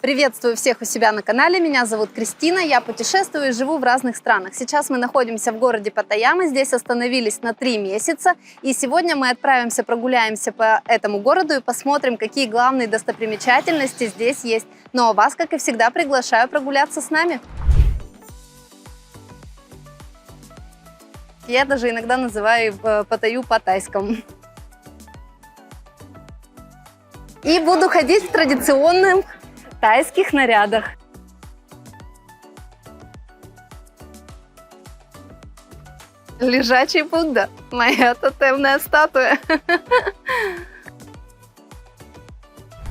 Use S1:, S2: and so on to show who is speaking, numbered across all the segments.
S1: Приветствую всех у себя на канале, меня зовут Кристина, я путешествую и живу в разных странах. Сейчас мы находимся в городе Паттайя, здесь остановились на 3 месяца, и сегодня мы отправимся, прогуляемся по этому городу и посмотрим, какие главные достопримечательности здесь есть. Ну а вас, как и всегда, приглашаю прогуляться с нами. Я даже иногда называю Паттайю по-тайскому. И буду ходить в традиционных тайских нарядах. Лежачий Будда, моя тотемная статуя.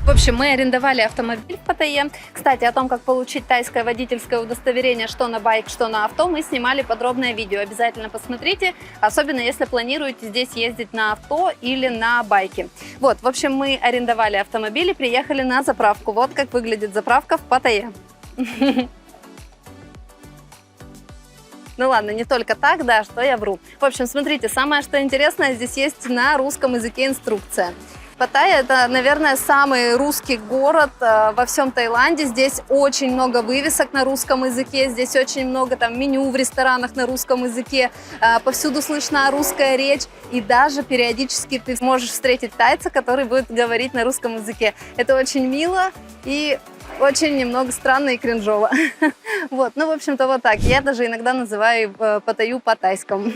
S1: В общем, мы арендовали автомобиль в Паттайе. Кстати, о том, как получить тайское водительское удостоверение, что на байк, что на авто, мы снимали подробное видео. Обязательно посмотрите, особенно если планируете здесь ездить на авто или на байке. Вот, в общем, мы арендовали автомобиль и приехали на заправку. Вот как выглядит заправка в Паттайе. Ну ладно, не только так, да, что я вру. В общем, смотрите, самое что интересное, здесь есть на русском языке инструкция. Паттайя – это, наверное, самый русский город во всем Таиланде. Здесь очень много вывесок на русском языке, здесь очень много меню в ресторанах на русском языке, повсюду слышна русская речь, и даже периодически ты можешь встретить тайца, который будет говорить на русском языке. Это очень мило и очень немного странно и кринжово. Вот, ну, в общем-то, вот так. Я даже иногда называю Паттайю по-тайскому.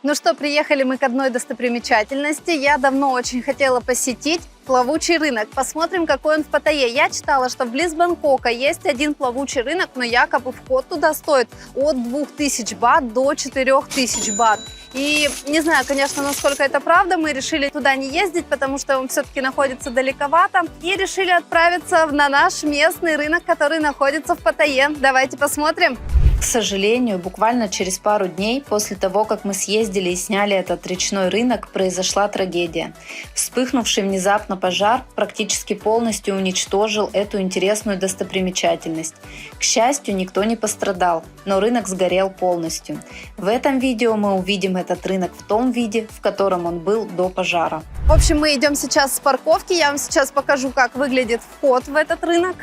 S1: Ну что, приехали мы к одной достопримечательности. Я давно очень хотела посетить плавучий рынок. Посмотрим, какой он в Паттайе. Я читала, что вблизи Бангкока есть один плавучий рынок, но якобы вход туда стоит от 2000 бат до 4000 бат. И не знаю, конечно, насколько это правда, мы решили туда не ездить, потому что он все-таки находится далековато. И решили отправиться на наш местный рынок, который находится в Паттайе. Давайте посмотрим.
S2: К сожалению, буквально через пару дней после того, как мы съездили и сняли этот речной рынок, произошла трагедия. Вспыхнувший внезапно пожар практически полностью уничтожил эту интересную достопримечательность. К счастью, никто не пострадал, но рынок сгорел полностью. В этом видео мы увидим этот рынок в том виде, в котором он был до пожара.
S1: В общем, мы идем сейчас с парковки. Я вам сейчас покажу, как выглядит вход в этот рынок.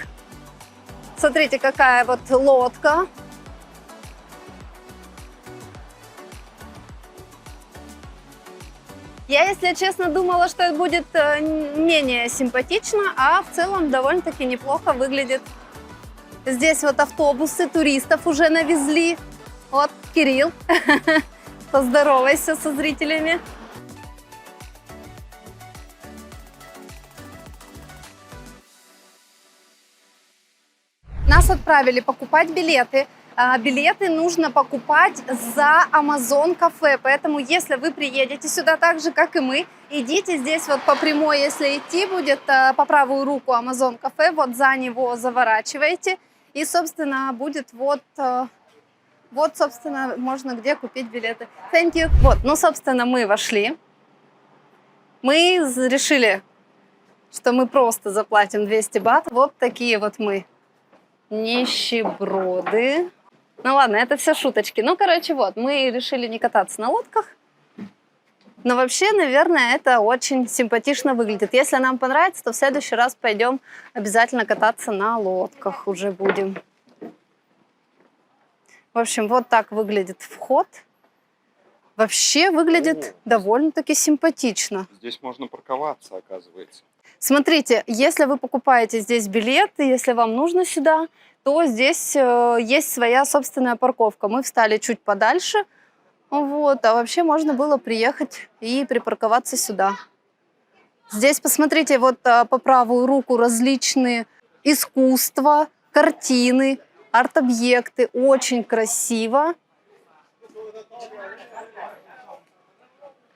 S1: Смотрите, какая вот лодка. Я, если честно, думала, что это будет менее симпатично, а в целом довольно-таки неплохо выглядит. Здесь вот автобусы туристов уже навезли. Вот Кирилл, поздоровайся со зрителями. Нас отправили покупать билеты. Билеты нужно покупать за Amazon кафе, поэтому если вы приедете сюда так же, как и мы, идите здесь вот по прямой, если идти будет по правую руку Amazon кафе, вот за него заворачиваете, и, собственно, будет вот, собственно, можно где купить билеты. Thank you. Вот, ну, собственно, мы вошли, мы решили, что мы просто заплатим 200 бат, вот такие вот мы нищеброды. Ну ладно, это все шуточки. Ну, короче, вот, мы решили не кататься на лодках. Но вообще, наверное, это очень симпатично выглядит. Если нам понравится, то в следующий раз пойдем обязательно кататься на лодках уже будем. В общем, вот так выглядит вход. Вообще выглядит довольно-таки симпатично.
S3: Здесь можно парковаться, оказывается.
S1: Смотрите, если вы покупаете здесь билеты, если вам нужно сюда, то здесь есть своя собственная парковка. Мы встали чуть подальше, вот, а вообще можно было приехать и припарковаться сюда. Здесь, посмотрите, вот по правую руку различные искусства, картины, арт-объекты. Очень красиво.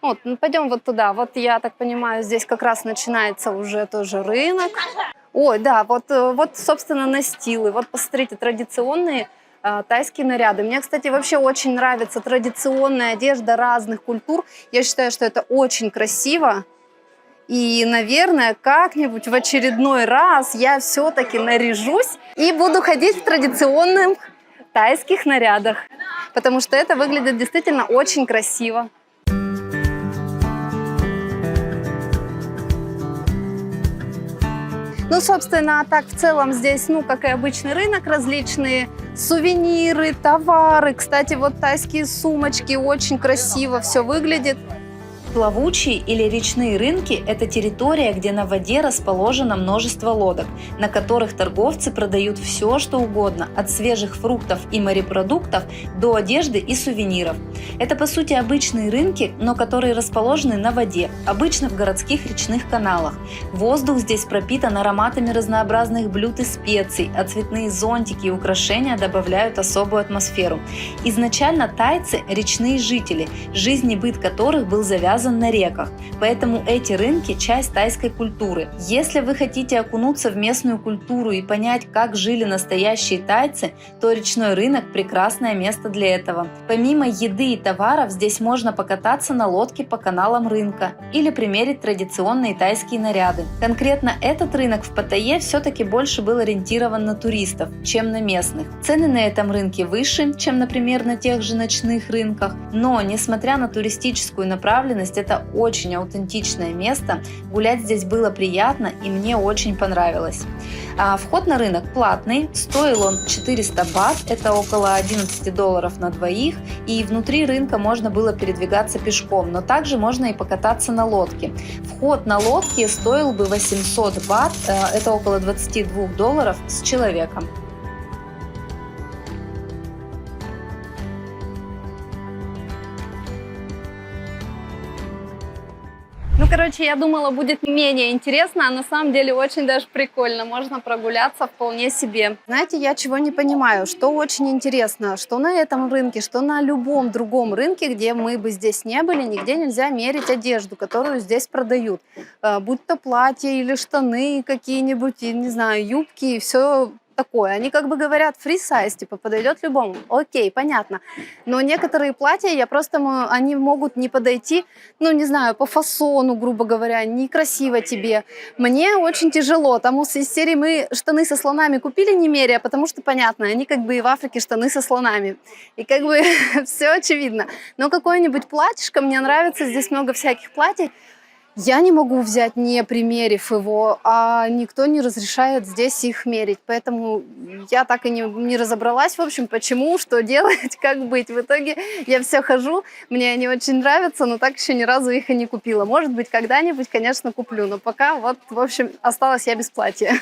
S1: Вот, ну, пойдем вот туда. Вот, я так понимаю, здесь как раз начинается уже тоже рынок. Ой, да, вот, собственно, настилы. Вот, посмотрите, традиционные тайские наряды. Мне, кстати, вообще очень нравится традиционная одежда разных культур. Я считаю, что это очень красиво. И, наверное, как-нибудь в очередной раз я все-таки наряжусь и буду ходить в традиционных тайских нарядах. потому что это выглядит действительно очень красиво. Ну, собственно, так в целом здесь, как и обычный рынок, различные сувениры, товары. Кстати, вот тайские сумочки, очень красиво все выглядит.
S2: Плавучие или речные рынки – это территория, где на воде расположено множество лодок, на которых торговцы продают все, что угодно, от свежих фруктов и морепродуктов до одежды и сувениров. Это, по сути, обычные рынки, но которые расположены на воде, обычно в городских речных каналах. Воздух здесь пропитан ароматами разнообразных блюд и специй, а цветные зонтики и украшения добавляют особую атмосферу. Изначально тайцы – речные жители, жизнь и быт которых был завязан на реках, поэтому эти рынки – часть тайской культуры. Если вы хотите окунуться в местную культуру и понять, как жили настоящие тайцы, то речной рынок – прекрасное место для этого. Помимо еды и товаров, здесь можно покататься на лодке по каналам рынка или примерить традиционные тайские наряды. Конкретно этот рынок в Паттайе все-таки больше был ориентирован на туристов, чем на местных. Цены на этом рынке выше, чем, например, на тех же ночных рынках, но, несмотря на туристическую направленность, это очень аутентичное место. Гулять здесь было приятно и мне очень понравилось. Вход на рынок платный, стоил он 400 бат, это около $11 на двоих, и внутри рынка можно было передвигаться пешком, но также можно и покататься на лодке. Вход на лодке стоил бы 800 бат, это около $22 с человеком.
S1: Короче, я думала, будет менее интересно, а на самом деле очень даже прикольно. Можно прогуляться вполне себе. Знаете, я чего не понимаю, что очень интересно, что на этом рынке, что на любом другом рынке, где мы бы здесь не были, нигде нельзя мерить одежду, которую здесь продают. Будь то платья или штаны какие-нибудь, не знаю, юбки и все такое. Они как бы говорят free size, типа подойдет любому. Окей, понятно. Но некоторые платья они могут не подойти, не знаю, по фасону, грубо говоря, некрасиво тебе. Мне очень тяжело. Там из серии мы штаны со слонами купили не меря, потому что, понятно, они как бы и в Африке штаны со слонами. И как бы все очевидно. Но какое-нибудь платьишко, мне нравится, здесь много всяких платьев. Я не могу взять, не примерив его, а никто не разрешает здесь их мерить. Поэтому я так и не разобралась, в общем, почему, что делать, как быть. В итоге я все хожу, мне они очень нравятся, но так еще ни разу их и не купила. Может быть, когда-нибудь, конечно, куплю, но пока вот, в общем, осталась я без платья.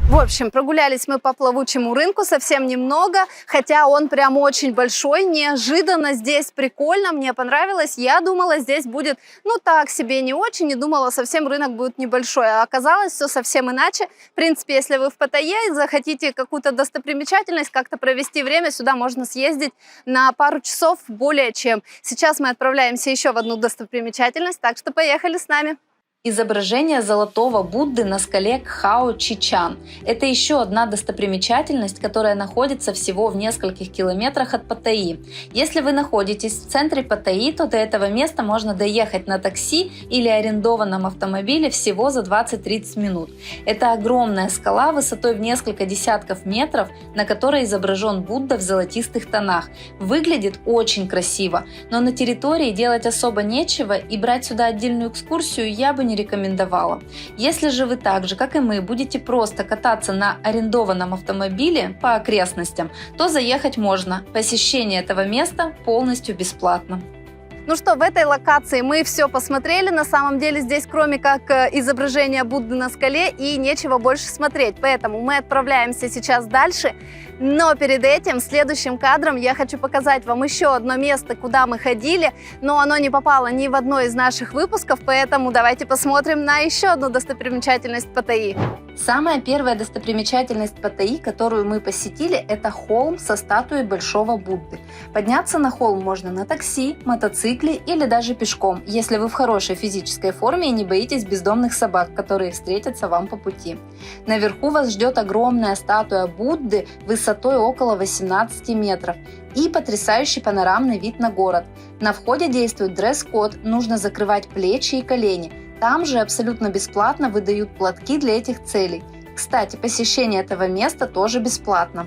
S1: В общем, прогулялись мы по плавучему рынку совсем немного, хотя он прям очень большой, неожиданно здесь прикольно, мне понравилось. Я думала, здесь будет, так себе, не очень, не думала, совсем рынок будет небольшой, а оказалось все совсем иначе. В принципе, если вы в Паттайе захотите какую-то достопримечательность, как-то провести время, сюда можно съездить на пару часов более чем. Сейчас мы отправляемся еще в одну достопримечательность, так что поехали с нами.
S2: Изображение золотого Будды на скале Кхао-Чичан. Это еще одна достопримечательность, которая находится всего в нескольких километрах от Паттайи. Если вы находитесь в центре Паттайи, то до этого места можно доехать на такси или арендованном автомобиле всего за 20-30 минут. Это огромная скала высотой в несколько десятков метров, на которой изображен Будда в золотистых тонах. Выглядит очень красиво, но на территории делать особо нечего, и брать сюда отдельную экскурсию я бы не рекомендовала. Если же вы так же, как и мы, будете просто кататься на арендованном автомобиле по окрестностям, то заехать можно. Посещение этого места полностью бесплатно.
S1: Ну что, в этой локации мы все посмотрели. На самом деле здесь кроме как изображения Будды на скале и нечего больше смотреть. Поэтому мы отправляемся сейчас дальше. Но перед этим, следующим кадром, я хочу показать вам еще одно место, куда мы ходили, но оно не попало ни в одно из наших выпусков, поэтому давайте посмотрим на еще одну достопримечательность Паттайи.
S2: Самая первая достопримечательность Паттайи, которую мы посетили, это холм со статуей Большого Будды. Подняться на холм можно на такси, мотоцикле или даже пешком, если вы в хорошей физической форме и не боитесь бездомных собак, которые встретятся вам по пути. Наверху вас ждет огромная статуя Будды высотой около 18 метров и потрясающий панорамный вид на город. На входе действует дресс-код, нужно закрывать плечи и колени. Там же абсолютно бесплатно выдают платки для этих целей. Кстати, посещение этого места тоже бесплатно.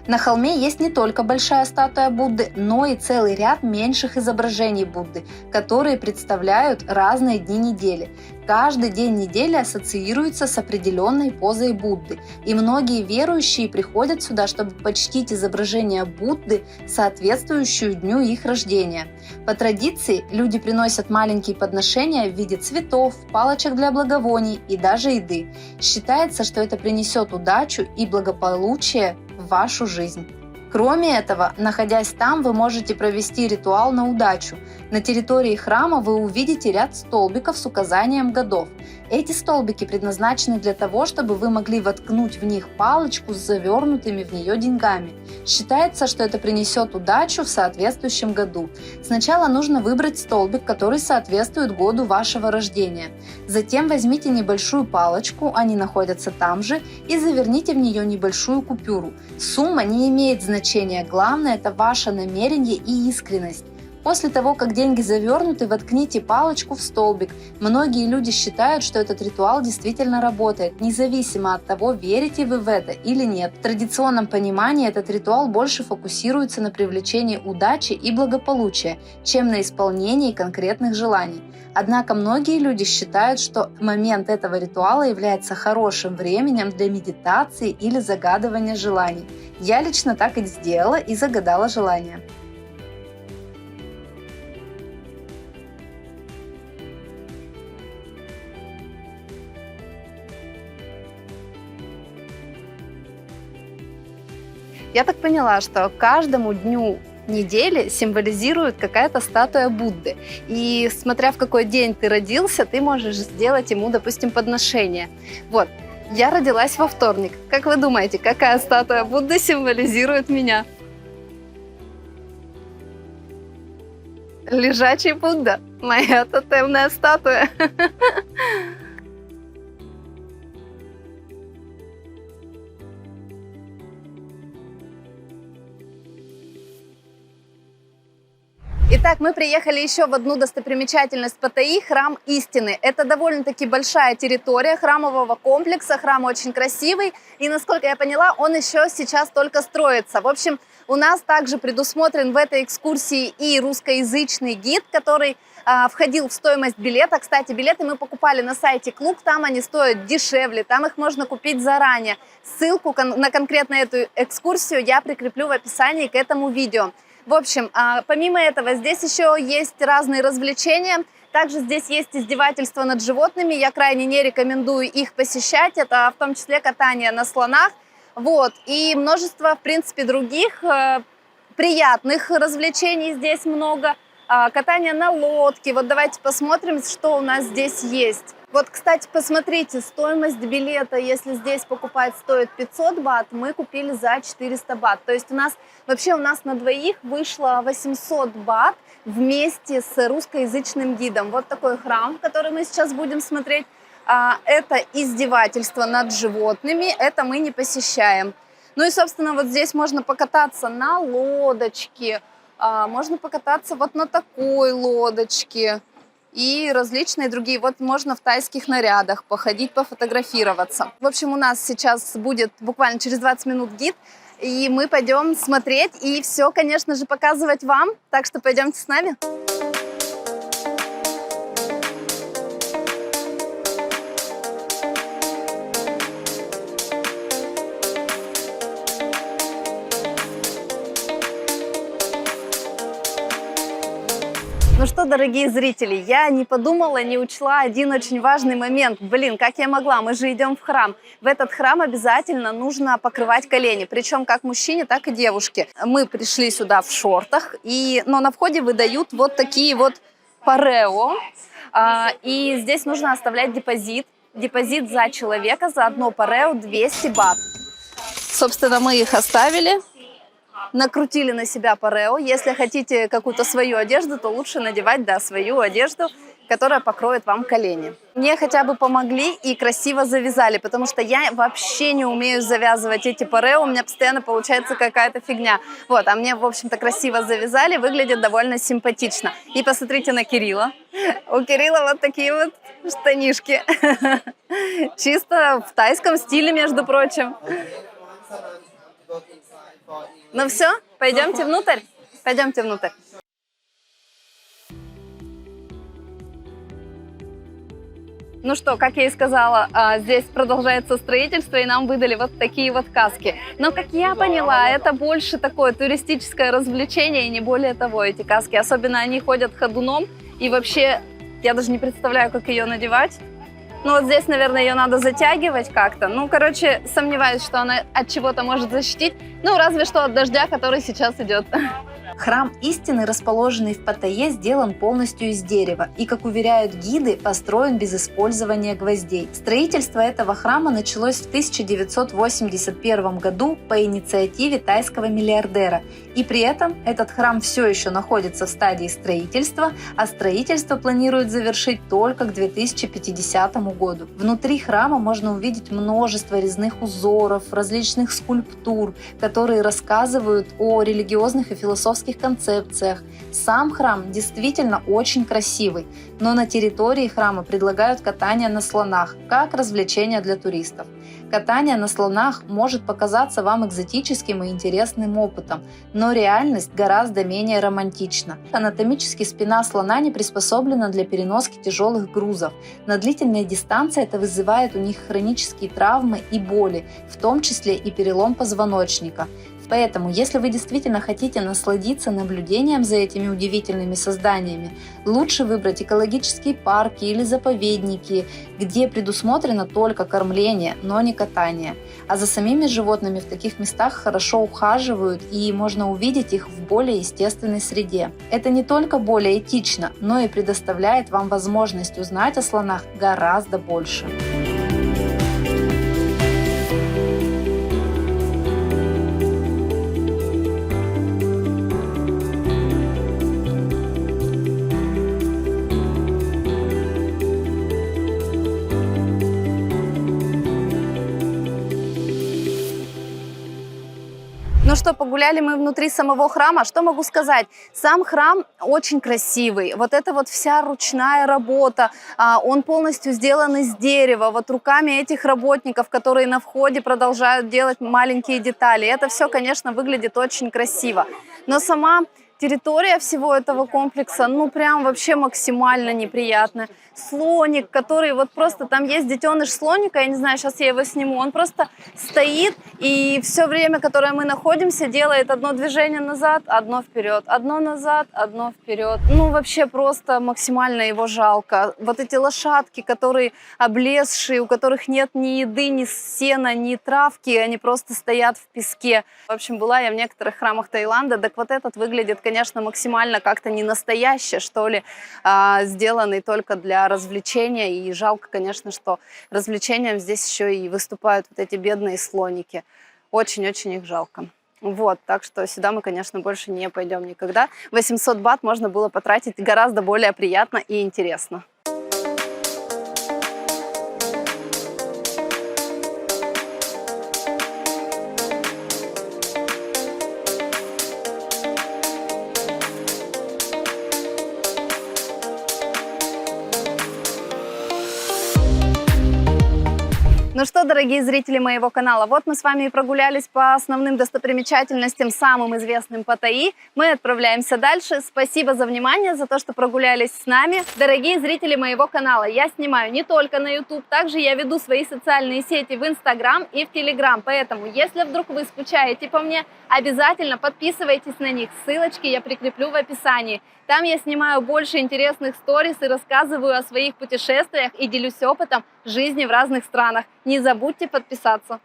S2: На холме есть не только большая статуя Будды, но и целый ряд меньших изображений Будды, которые представляют разные дни недели. Каждый день недели ассоциируется с определенной позой Будды, и многие верующие приходят сюда, чтобы почтить изображение Будды, соответствующую дню их рождения. По традиции люди приносят маленькие подношения в виде цветов, палочек для благовоний и даже еды. Считается, что это принесет удачу и благополучие в вашу жизнь. Кроме этого, находясь там, вы можете провести ритуал на удачу. На территории храма вы увидите ряд столбиков с указанием годов. Эти столбики предназначены для того, чтобы вы могли воткнуть в них палочку с завернутыми в нее деньгами. Считается, что это принесет удачу в соответствующем году. Сначала нужно выбрать столбик, который соответствует году вашего рождения. Затем возьмите небольшую палочку, они находятся там же, и заверните в нее небольшую купюру. Сумма не имеет значения, главное это ваше намерение и искренность. После того, как деньги завернуты, воткните палочку в столбик. Многие люди считают, что этот ритуал действительно работает, независимо от того, верите вы в это или нет. В традиционном понимании этот ритуал больше фокусируется на привлечении удачи и благополучия, чем на исполнении конкретных желаний. Однако многие люди считают, что момент этого ритуала является хорошим временем для медитации или загадывания желаний. Я лично так и сделала и загадала желание.
S1: Я так поняла, что каждому дню недели символизирует какая-то статуя Будды. И смотря в какой день ты родился, ты можешь сделать ему, допустим, подношение. Вот, я родилась во вторник. Как вы думаете, какая статуя Будды символизирует меня? Лежачий Будда. Моя тотемная статуя. Итак, мы приехали еще в одну достопримечательность Паттайи – храм Истины. Это довольно-таки большая территория храмового комплекса, храм очень красивый. И, насколько я поняла, он еще сейчас только строится. В общем, у нас также предусмотрен в этой экскурсии и русскоязычный гид, который входил в стоимость билета. Кстати, билеты мы покупали на сайте Клуб, там они стоят дешевле, там их можно купить заранее. Ссылку на конкретно эту экскурсию я прикреплю в описании к этому видео. В общем, помимо этого, здесь еще есть разные развлечения. Также здесь есть издевательства над животными. Я крайне не рекомендую их посещать. Это в том числе катание на слонах. Вот. И множество, в принципе, других приятных развлечений здесь много. Катание на лодке. Вот давайте посмотрим, что у нас здесь есть. Вот, кстати, посмотрите, стоимость билета, если здесь покупать стоит 500 бат, мы купили за 400 бат. То есть у нас на двоих вышло 800 бат вместе с русскоязычным гидом. Вот такой храм, который мы сейчас будем смотреть. Это издевательство над животными, это мы не посещаем. Ну и, собственно, вот здесь можно покататься на лодочке, можно покататься вот на такой лодочке. И различные другие. Вот можно в тайских нарядах походить, пофотографироваться. В общем, у нас сейчас будет буквально через 20 минут гид, и мы пойдем смотреть и все, конечно же, показывать вам. Так что пойдемте с нами. Ну что, дорогие зрители, я не подумала, не учла один очень важный момент. Блин, как я могла? Мы же идем в храм. В этот храм обязательно нужно покрывать колени, причем как мужчине, так и девушке. Мы пришли сюда в шортах, но на входе выдают вот такие вот парео. И здесь нужно оставлять депозит. Депозит за человека, за одно парео 200 бат. Собственно, мы их оставили. Накрутили на себя парео. Если хотите какую-то свою одежду, то лучше надевать, да, свою одежду, которая покроет вам колени. Мне хотя бы помогли и красиво завязали, потому что я вообще не умею завязывать эти парео, у меня постоянно получается какая-то фигня. Вот, а мне, в общем-то, красиво завязали, выглядит довольно симпатично. И посмотрите на Кирилла. У Кирилла вот такие вот штанишки. Чисто в тайском стиле, между прочим. Ну все, пойдемте внутрь? Пойдемте внутрь. Ну что, как я и сказала, здесь продолжается строительство, и нам выдали вот такие вот каски. Но, как я поняла, это больше такое туристическое развлечение, и не более того, эти каски. Особенно они ходят ходуном, и вообще я даже не представляю, как ее надевать. Ну вот здесь, наверное, ее надо затягивать как-то. Ну, короче, сомневаюсь, что она от чего-то может защитить. Ну, разве что от дождя, который сейчас идет.
S2: Храм истины, расположенный в Паттайе, сделан полностью из дерева и, как уверяют гиды, построен без использования гвоздей. Строительство этого храма началось в 1981 году по инициативе тайского миллиардера. И при этом этот храм все еще находится в стадии строительства, а строительство планируют завершить только к 2050 году. Внутри храма можно увидеть множество резных узоров, различных скульптур, которые рассказывают о религиозных и философских концепциях. Сам храм действительно очень красивый, но на территории храма предлагают катание на слонах, как развлечение для туристов. Катание на слонах может показаться вам экзотическим и интересным опытом, но реальность гораздо менее романтична. Анатомически спина слона не приспособлена для переноски тяжелых грузов. На длительной дистанции это вызывает у них хронические травмы и боли, в том числе и перелом позвоночника. Поэтому, если вы действительно хотите насладиться наблюдением за этими удивительными созданиями, лучше выбрать экологические парки или заповедники, где предусмотрено только кормление, но не катание. А за самими животными в таких местах хорошо ухаживают, и можно увидеть их в более естественной среде. Это не только более этично, но и предоставляет вам возможность узнать о слонах гораздо больше.
S1: Ну что, погуляли мы внутри самого храма. Что могу сказать? Сам храм очень красивый. Вот это вот вся ручная работа. Он полностью сделан из дерева. Вот руками этих работников, которые на входе продолжают делать маленькие детали. Это все, конечно, выглядит очень красиво. Но сама территория всего этого комплекса, ну прям вообще максимально неприятная. Слоник, который вот просто, там есть детеныш слоника, я не знаю, сейчас я его сниму, он просто стоит и все время, которое мы находимся, делает одно движение назад, одно вперед, одно назад, одно вперед. Ну вообще просто максимально его жалко. Вот эти лошадки, которые облезшие, у которых нет ни еды, ни сена, ни травки, они просто стоят в песке. В общем, была я в некоторых храмах Таиланда, так вот этот выглядит, конечно, максимально как-то не настоящий, что ли, сделанный только для развлечения. И жалко, конечно, что развлечением здесь еще и выступают вот эти бедные слоники. Очень-очень их жалко. Вот, так что сюда мы, конечно, больше не пойдем никогда. 800 бат можно было потратить гораздо более приятно и интересно. Ну что, дорогие зрители моего канала, вот мы с вами и прогулялись по основным достопримечательностям, самым известным Паттайи. Мы отправляемся дальше. Спасибо за внимание, за то, что прогулялись с нами. Дорогие зрители моего канала, я снимаю не только на YouTube, также я веду свои социальные сети в Instagram и в Telegram. Поэтому, если вдруг вы скучаете по мне, обязательно подписывайтесь на них. Ссылочки я прикреплю в описании. Там я снимаю больше интересных сторис и рассказываю о своих путешествиях и делюсь опытом жизни в разных странах. Не забудьте подписаться.